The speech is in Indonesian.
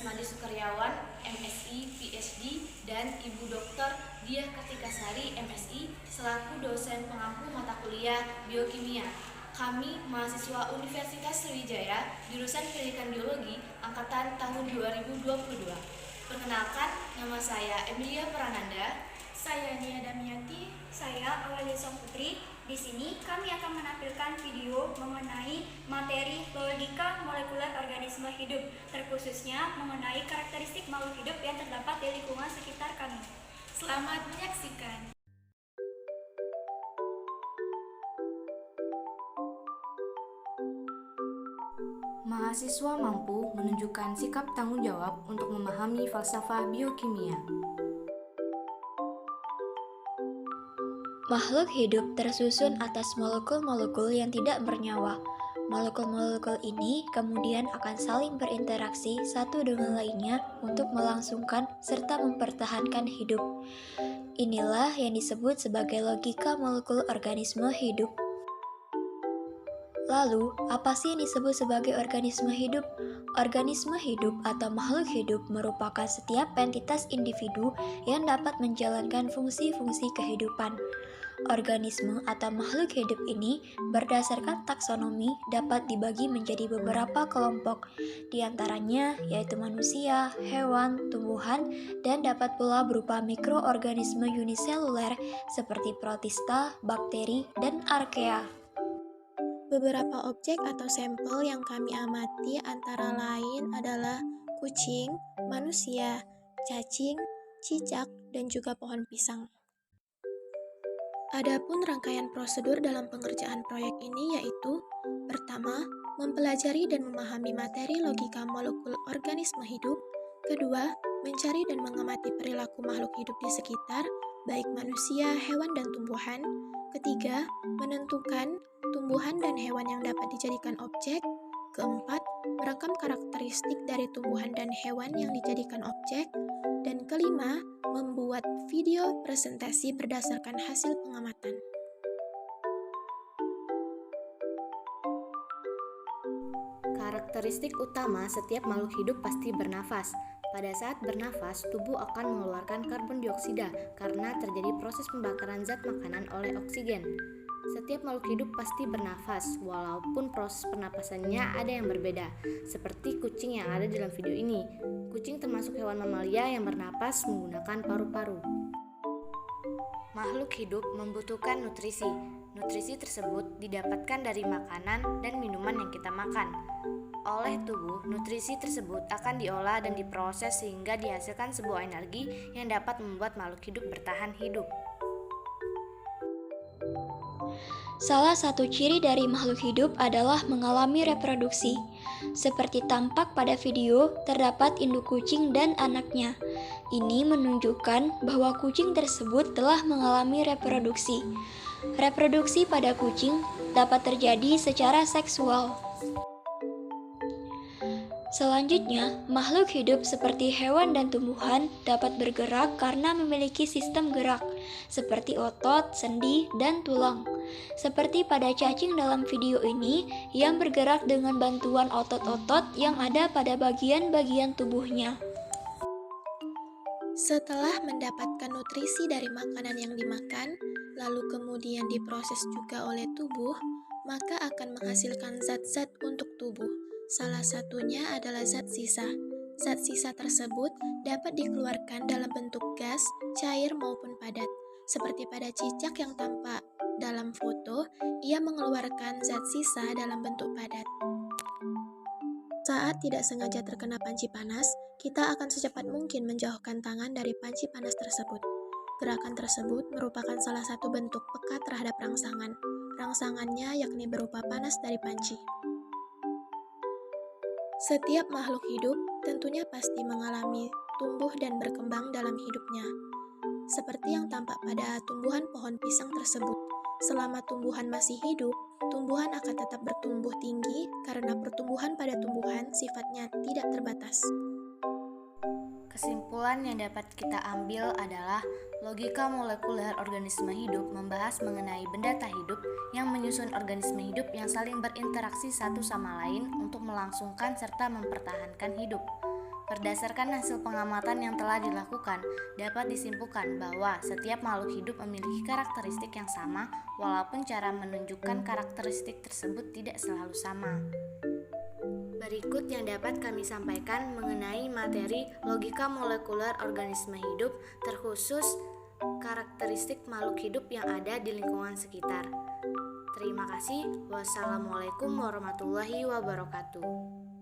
Asmadi Sukaryawan, MSI, PhD, dan Ibu Dr. Diah Kartikasari, MSI, selaku dosen pengampu mata kuliah Biokimia. Kami mahasiswa Universitas Sriwijaya, jurusan Pendidikan Biologi, angkatan tahun 2022. Perkenalkan, nama saya Emilia Prananda. Saya Nia Damianti. Saya Aurelia Putri. Di sini kami akan menampilkan video mengenai materi logika molekuler organisme hidup, terkhususnya mengenai karakteristik makhluk hidup yang terdapat di lingkungan sekitar kami. Selamat menyaksikan. Mahasiswa mampu menunjukkan sikap tanggung jawab untuk memahami falsafah biokimia. Makhluk hidup tersusun atas molekul-molekul yang tidak bernyawa. Molekul-molekul ini kemudian akan saling berinteraksi satu dengan lainnya untuk melangsungkan serta mempertahankan hidup. Inilah yang disebut sebagai logika molekul organisme hidup. Lalu, apa sih yang disebut sebagai organisme hidup? Organisme hidup atau makhluk hidup merupakan setiap entitas individu yang dapat menjalankan fungsi-fungsi kehidupan. Organisme atau makhluk hidup ini berdasarkan taksonomi dapat dibagi menjadi beberapa kelompok, diantaranya yaitu manusia, hewan, tumbuhan, dan dapat pula berupa mikroorganisme uniseluler seperti protista, bakteri, dan archaea. Beberapa objek atau sampel yang kami amati antara lain adalah kucing, manusia, cacing, cicak, dan juga pohon pisang. Adapun rangkaian prosedur dalam pengerjaan proyek ini yaitu: pertama, mempelajari dan memahami materi logika molekul organisme hidup. Kedua, mencari dan mengamati perilaku makhluk hidup di sekitar, baik manusia, hewan, dan tumbuhan. Ketiga, menentukan tumbuhan dan hewan yang dapat dijadikan objek. Keempat, merekam karakteristik dari tumbuhan dan hewan yang dijadikan objek. Dan kelima, membuat video presentasi berdasarkan hasil pengamatan. Karakteristik utama setiap makhluk hidup pasti bernafas. Pada saat bernafas, tubuh akan mengeluarkan karbon dioksida karena terjadi proses pembakaran zat makanan oleh oksigen. Setiap makhluk hidup pasti bernafas, walaupun proses pernapasannya ada yang berbeda, seperti kucing yang ada dalam video ini. Kucing termasuk hewan mamalia yang bernapas menggunakan paru-paru. Makhluk hidup membutuhkan nutrisi. Nutrisi tersebut didapatkan dari makanan dan minuman yang kita makan. Oleh tubuh, nutrisi tersebut akan diolah dan diproses sehingga dihasilkan sebuah energi yang dapat membuat makhluk hidup bertahan hidup. Salah satu ciri dari makhluk hidup adalah mengalami reproduksi. Seperti tampak pada video, terdapat induk kucing dan anaknya. Ini menunjukkan bahwa kucing tersebut telah mengalami reproduksi. Reproduksi pada kucing dapat terjadi secara seksual. Selanjutnya, makhluk hidup seperti hewan dan tumbuhan dapat bergerak karena memiliki sistem gerak, seperti otot, sendi, dan tulang. Seperti pada cacing dalam video ini, yang bergerak dengan bantuan otot-otot yang ada pada bagian-bagian tubuhnya. Setelah mendapatkan nutrisi dari makanan yang dimakan, lalu kemudian diproses juga oleh tubuh, maka akan menghasilkan zat-zat untuk tubuh. Salah satunya adalah zat sisa. Zat sisa tersebut dapat dikeluarkan dalam bentuk gas, cair maupun padat. Seperti pada cicak yang tampak dalam foto, ia mengeluarkan zat sisa dalam bentuk padat. Saat tidak sengaja terkena panci panas, kita akan secepat mungkin menjauhkan tangan dari panci panas tersebut. Gerakan tersebut merupakan salah satu bentuk peka terhadap rangsangan. Rangsangannya yakni berupa panas dari panci. Setiap makhluk hidup tentunya pasti mengalami tumbuh dan berkembang dalam hidupnya. Seperti yang tampak pada tumbuhan pohon pisang tersebut. Selama tumbuhan masih hidup, tumbuhan akan tetap bertumbuh tinggi karena pertumbuhan pada tumbuhan sifatnya tidak terbatas. Kesimpulan yang dapat kita ambil adalah logika molekuler organisme hidup membahas mengenai benda tak hidup yang menyusun organisme hidup yang saling berinteraksi satu sama lain untuk melangsungkan serta mempertahankan hidup. Berdasarkan hasil pengamatan yang telah dilakukan, dapat disimpulkan bahwa setiap makhluk hidup memiliki karakteristik yang sama, walaupun cara menunjukkan karakteristik tersebut tidak selalu sama. Berikut yang dapat kami sampaikan mengenai materi logika molekuler organisme hidup, terkhusus karakteristik makhluk hidup yang ada di lingkungan sekitar. Terima kasih. Wassalamualaikum warahmatullahi wabarakatuh.